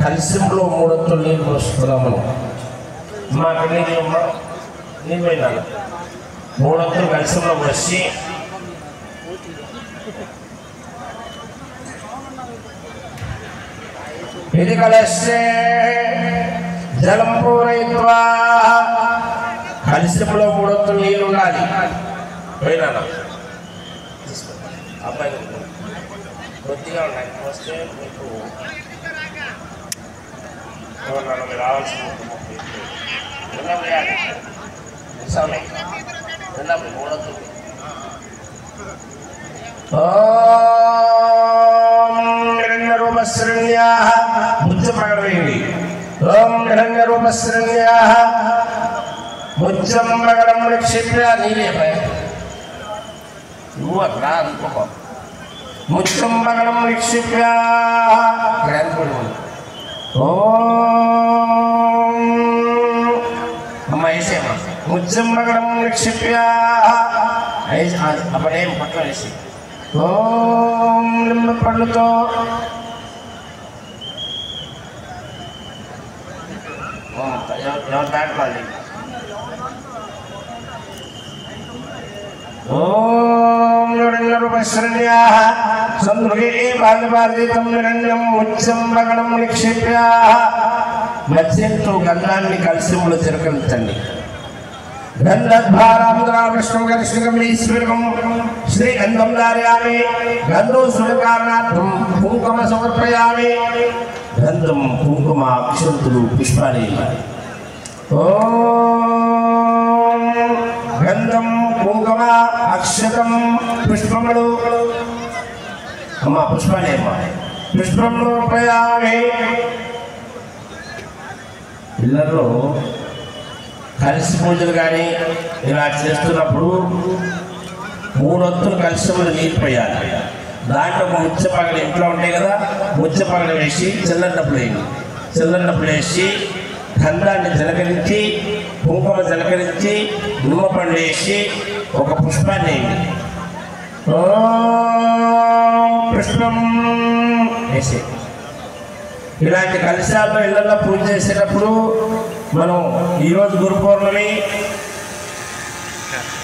కలిసింలో మూడొత్తులు నీళ్ళు పోస్తున్నాము. మాకు నీళ్ళైనా మూడొత్తులు కలిసింలో పోసి ఇది కలిస్తే జలం పూరయిత్వా కలిసింలో మూడొత్తులు నీళ్ళు ఉండాలి. పోయినా అబ్బాయి కొద్దిగా ఉన్నాయి వస్తే మీకు ఎవరన్నా మీరు రావాల్సి మూడొత్తులు. హిరణ్యరూపశ్రణ్యా ముత్యం పగడవేయండి. ఓం హిరణ్యరూపశ్రణ్యా ముత్యం పగడం నిక్షిప్య నీలే నువ్వు అట్లా అనుకో. ముత్యం పగడం నిక్షిప్య అమ్మ వేసేమ్మా. ముత్యం పగడం నిక్షిప్య అప్పుడేం పట్ల వేసి ఓం నిమ్మ పళ్ళుతో ఎవరు దాటుకోవాలి. ఓం హిరణ్యరూపశ్రణ్యా సందృగే బాల్యపార్జితం హిరణ్యం ముత్యం పగడం నిక్షిప్య మత్స్యంతో గంధాన్ని కలిసిములు చిరకరించండి. గంధద్వారాముద్రాకృష్ణం కృష్ణగమీశ్వరం శ్రీగంధం ధారయామి. గంధోసురకారణార్థం కుంకుమ సమర్పయామి. గంధం కుంకుమ అక్షంతులు పుష్పాలు. ఓం గంధం కుంకుమ అక్షతం పుష్పములు అమ్మ పుష్పాలే అమ్మ పుష్పం రూపయామి. పిల్లల్లో కలిసి పూజలు కానీ ఇలా చేస్తున్నప్పుడు మూడొత్తులు కలిసిములు నీళ్ళు పోయాలి. దాంట్లో ఒక ముత్య పగలు ఇంట్లో ఉంటాయి కదా, ముత్య పగలు వేసి చిల్లన్నప్పుడు వేయండి. చిల్లన్నప్పుడు వేసి గంధాన్ని జలకరించి కుంకుమ జలకరించి నిమ్మపండు వేసి ఒక పుష్పాన్ని వేయండి. పుష్పం వేసి ఇలాంటి కలశాల్లో ఇళ్లలో పూజ చేసేటప్పుడు మనం ఈరోజు గురు పౌర్ణమి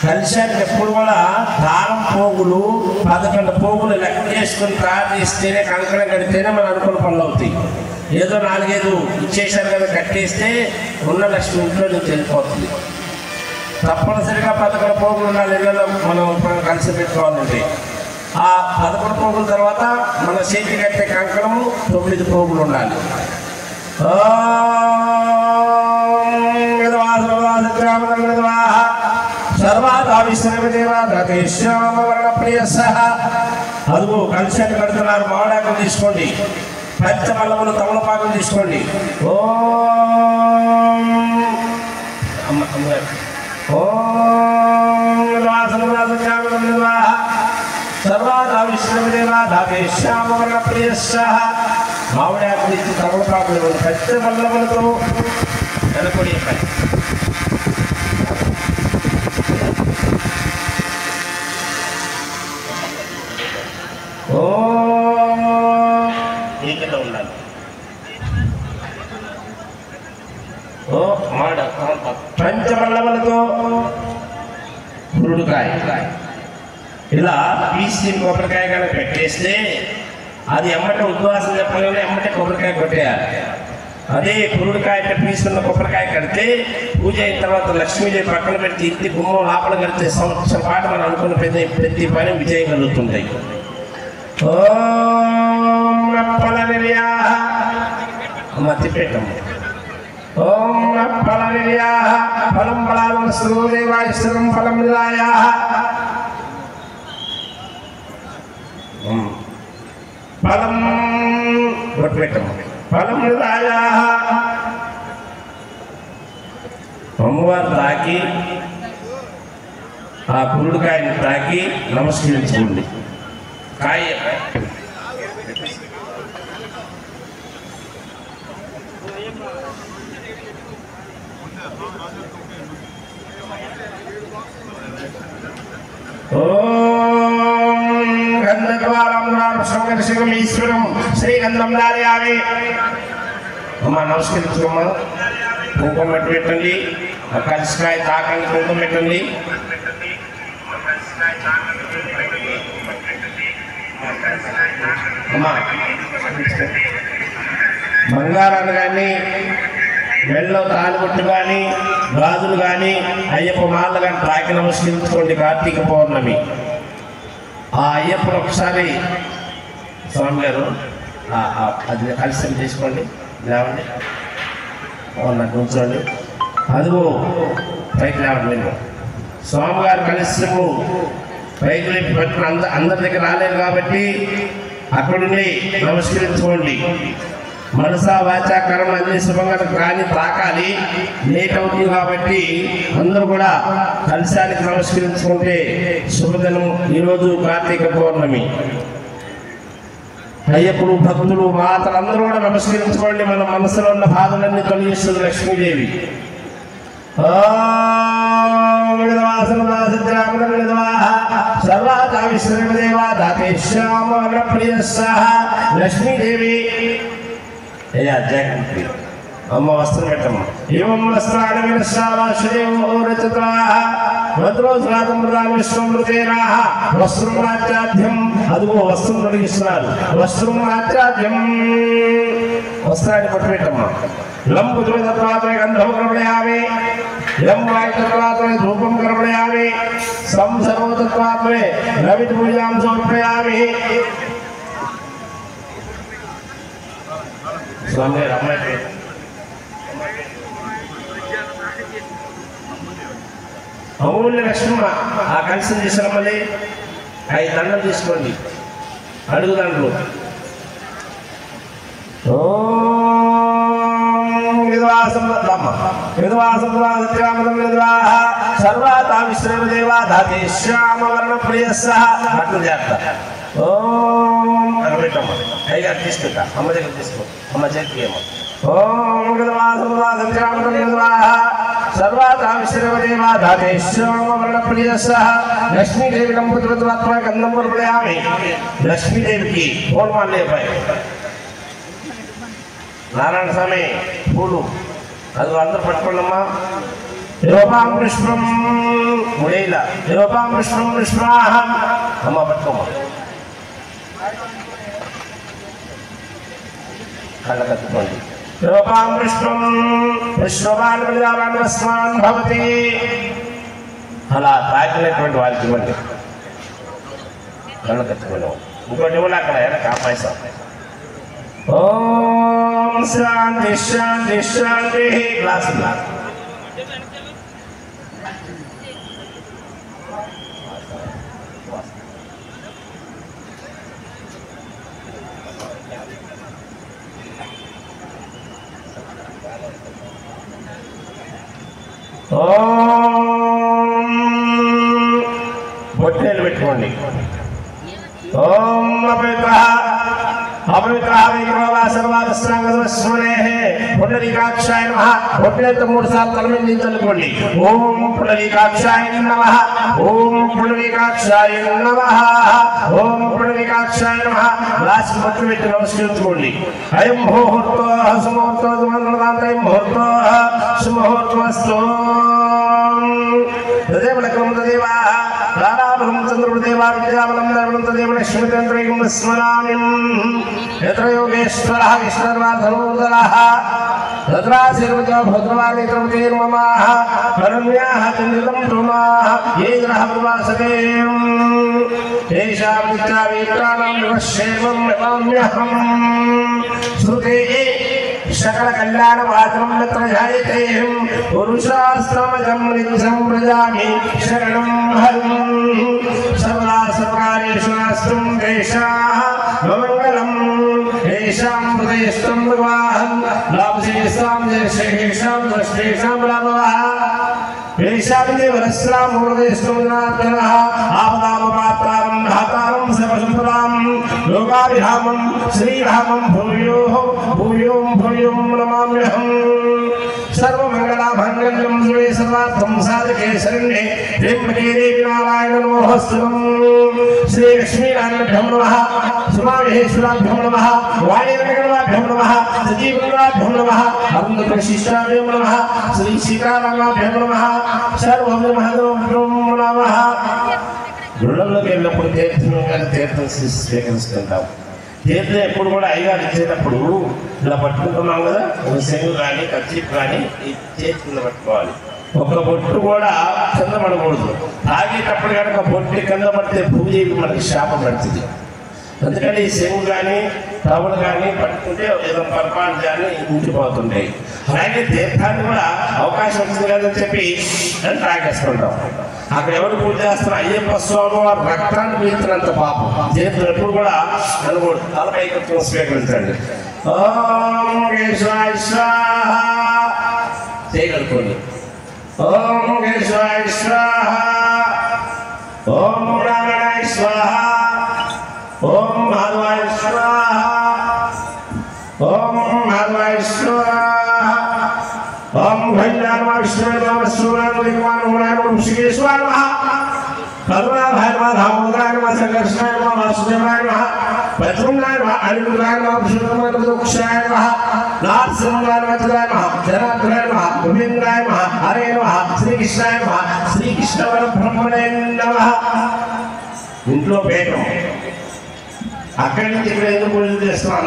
కలశానికి ఎప్పుడు కూడా దారం పోగులు 11 పోగులు లెక్క చేసుకుని తయారు చేస్తేనే కంకణం కడితేనే మనం అనుకున్న పనులు అవుతాయి. ఏదో 4-5 ఇచ్చేసారు కదా కట్టేస్తే ఉన్న లక్ష్మి ఇంట్లో నుంచి వెళ్ళిపోతుంది. తప్పనిసరిగా 11 పోగులు ఉండాలి ఇళ్లలో మనం కలిసి పెట్టుకోవాలంటే. ఆ 11 పోగుల తర్వాత మన చేతి కట్టే కంకణము 9 పోగులు ఉండాలి. అదుగు కలిశాన్ని కడుతున్నారు. మామిడాకులు తీసుకోండి, పంచమల్లములు తమలపాకులు తీసుకోండి. మామిడాకులు ఇచ్చి తమలపాకులు పంచమల్లములతో నెలకొడి ఉండాలి. పంచమల్లములతో పురుడుకాయ ఇలా పీసి కొబ్బరికాయ కానీ పెట్టేస్తే అది ఎమ్మటే ఉద్వాసం చెప్పగానే ఎమ్మటే కొబ్బరికాయ కొట్టేయాలి. అదే పురుడుకాయ పీసున్న కొబ్బరికాయ కడితే పూజ అయిన తర్వాత లక్ష్మీదేవి పక్కన పెట్టి ఇంటి గుమ్మం లోపల కడితే సంవత్సరం పాటు మనం అనుకున్న ప్రతి పని విజయం కలుగుతుంటాయి. ఓం ఫల నిర్యాహ అమ్మ తిప్పేటమ్మ. ఓం ఫల నిర్యాహ ఫలం ఫలాలం శ్రీదేవాశ్వరం ఫలం నిరాయాహ. ఫలం పెట్టమ్మ ఫలం నిరాయాహ. అమ్మవారు తాకి ఆ పురుడుకాయని తాకి నమస్కరించుకోండి. కాయ ఓం గంధద్వారం శివం ఈశ్వరం శ్రీగంధం ధారయామి. అమ్మ నమస్కరించుకోమ్మా. కుంకుమ పెట్టండి. కలిసికాయ తాకండి. కుంకుమ పెట్టండి. అమ్మా బంగారాన్ని కానీ మెళ్ళలో తాలిబొట్టు కానీ గాజులు కానీ అయ్యప్ప మాలలు కానీ తాకి నమస్కరించుకోండి. కార్తీక పౌర్ణమి ఆ అయ్యప్పను ఒకసారి స్వామి గారు అది కలిసి తీసుకోండి. లేవండి నాకు ఉంచండి. అదిగో పైకి లేవండి. నేను స్వామిగారు కలిసి పైకి లేపి పట్టిన అందరి దగ్గర రాలేదు కాబట్టి అక్కడుండి నమస్కరించుకోండి. మనసా వాచా కర్మ అన్ని శుభంగా కానీ తాకాలి. లేట్ అవుతుంది కాబట్టి అందరూ కూడా కలశానికి నమస్కరించుకుంటే శుభదినం. ఈరోజు కార్తీక పౌర్ణమి. అయ్యప్పుడు భక్తులు మాతలు అందరూ కూడా నమస్కరించుకోండి. మన మనసులో ఉన్న బాధలన్నీ తొలగిస్తుంది లక్ష్మీదేవి. లక్ష్మీదేవి అమ్మ వస్త్రం పెట్టమ్మ. ఏం వస్త్రాన్ని వస్త్రం రాజ్యాధ్యం. అదిగో వస్త్రం తొలగిస్తున్నారు. వస్త్రం రాజ్యాధ్యం. వస్త్రాన్ని పట్టు పెట్టమ్మా. లంబు తత్వాత్మే గంధం కర్మయామి. లంబాయితత్వాత్మే ధూపం కర్మయామి. సంసర్వతత్వాత్మే రవిత పూజాం సమర్పయామి. స్వామి అమ్మాయి అమూల్య లక్ష్మణ ఆ కలిసి తీసుకురమ్మని 5 దండలు తీసుకోండి. అడుగు దండలు. సర్వాతా విశ్రమదేవా ధాతే శ్యామవర్ణ ప్రియ సహ అట్లు చేస్తా. ఓం పెట్టమ్మ. అయ్యారు తీసుకుంటా. అమ్మ దగ్గర తీసుకో. అమ్మ చేతికి ఏమో. ఓం సర్వాతా విశ్రమదేవా ధాతే శ్యామవర్ణ ప్రియ సహ లక్ష్మీదేవి నంబుత్వాత్మ గంధం ప్రయామి. లక్ష్మీదేవికి పూర్వాలు లేపాయి. నారాయణ స్వామి పూలు అది అందరూ పట్టుకోండమ్మా. యోపాం పుష్పం ముడేలా యోపాం పుష్పం పుష్పాహం. అమ్మ పట్టుకోమ్మా. కళ్ళ కట్టుకోండి. యోపాం పుష్పం పుష్పవాన్ ప్రజావాన్ వస్మాన్ భవతి. అలా తాకినటువంటి వారికి ఇవ్వండి. కళ్ళ కట్టుకోండి. ఇంకోటి ఇవ్వాలి అక్కడ వెనక పైసా. ఓం శాంతి శాంతి శాంతి. క్లాస్ ఓం బొట్టేలు పెట్టుకోండి. ఓం అపవిత్ర అపవిత్ర పుండరీకాక్షాయ నమః. బొట్టేలతో 3 సార్లు తల మీద చల్లుకోండి. ఓం పుండరీకాక్షాయ నమః. ఓం పుండరీకాక్షాయ నమః. ఓం పుండరీకాక్షాయ నమః. గ్లాస్ బొట్టు పెట్టి నమస్కరించుకోండి. అయం ముహూర్తో సుముహూర్తో సుమంగళాంతయం ముహూర్తో సుముహూర్తమస్తు. తదేవ లగ్నం తదేవ రారాభం చంద్రదేవా విద్యాబలం దర్వం తదేవ లక్ష్మీతంత్రైకం స్మరామి. యత్ర యోగేశ్వరః ఈశ్వరవాధనోదరః తత్రాశీర్వజో భద్రవాణిత్రమతేర్మమాః కరుణ్యాః చంద్రం తుమాః ఏగ్రహ ప్రవాసతే. ఏషాం నిత్యావేత్రాణం వివశ్యేవం నమామ్యహం. శృతే సకల కళ్యాణ వాచనం యత్ర జాయతే పురుషాశ్రమజం నిత్యం ప్రజామి శరణం హరిం. సర్వదా సర్వకార్యేషు నాస్తం దేశాః మంగళం. ఏషాం ప్రదేశం భగవాన్ లాభశేషాం జయశేషాం దృష్టేషాం లాభవః. ఏషాం దేవరస్రాం హృదయస్థం జనార్దనః ఆపదామపాత్తారం ధాతారం సర్వసంపదాం లోకాభిరామం శ్రీరామం భూయో భూయో భూయో నమామ్యహం. సర్వమంగళమాంగళ్యం శివే సర్వార్థం సాధకే శరణ్యే త్ర్యంబకే దేవి నారాయణ నమోస్తవం శ్రీ లక్ష్మీనారాయణభ్యం నమః సుమామహేశ్వరాభ్యం నమః వాణీరంగనాభ్యం నమః సజీవనాభ్యం నమః అరుంధకశిష్టాభ్యం నమః శ్రీ సీతారామాభ్యం నమః సర్వబ్రహ్మణోభ్యం నమః. గుళ్ళల్లోకి వెళ్ళినప్పుడు తీర్థం స్వీకరిస్తుంటాం. తీర్థం ఎప్పుడు కూడా అయ్యగారు ఇచ్చేటప్పుడు ఇలా పట్టుకుంటున్నాం కదా, ఒక శంగు కానీ కచ్చిప్ కానీ ఈ చేతి కింద పట్టుకోవాలి. ఒక బొట్టు కూడా కింద పడకూడదు. తాగేటప్పుడు కనుక బొట్టు కింద పడితే పూజకి మనకి శాపం పడుతుంది. అందుకని ఈ శంగు కానీ టవలు కానీ పట్టుకుంటే ఏదో పొరపాటు కానీ ఉండిపోతుంటాయి. అలాగే తీర్థాన్ని కూడా అవకాశం వచ్చింది కదని చెప్పి అని తాగేస్తుంటాం. అక్కడ ఎవరు పూజ చేస్తున్నారు? అయ్యప్ప స్వామి వారు రక్తాన్ని పీల్చినంత పాపం. తీర్థం ఎప్పుడు కూడా అనుకోడు, తలపైకత్వం స్వీకరించండి. ఓం కేశవాయ స్వాహ చేయగలుగుకోండి. ఓం కేశవాయ స్వాహ, ఓం రామణాయ స్వాహ, ఓం మాధవాయ స్వాహ, ఓం మాధవాయ స్వాహ, ఓం భైరవాయ స్వాహ, ఓం శ్రీకేశ్వరాయ నమః, కరుణాభాయ నమః, దామోదరాయ నమః, సంకర్షణాయ నమః, వాసుదేవాయ నమః, పద్మనాయ నమః, అనిరుద్ధాయ నమః, పురుషోత్తమాయ మోక్షాయ నమః, నారసింహాయ నమః, జనార్దనాయ నమః, గోవిందాయ నమః, హరే నమః, శ్రీకృష్ణాయ నమః, శ్రీకృష్ణ పరబ్రహ్మణే నమః. ఇంట్లో పేటం అక్కడి నుంచి ఇక్కడ ఎందుకు పూజలు చేస్తున్నాం?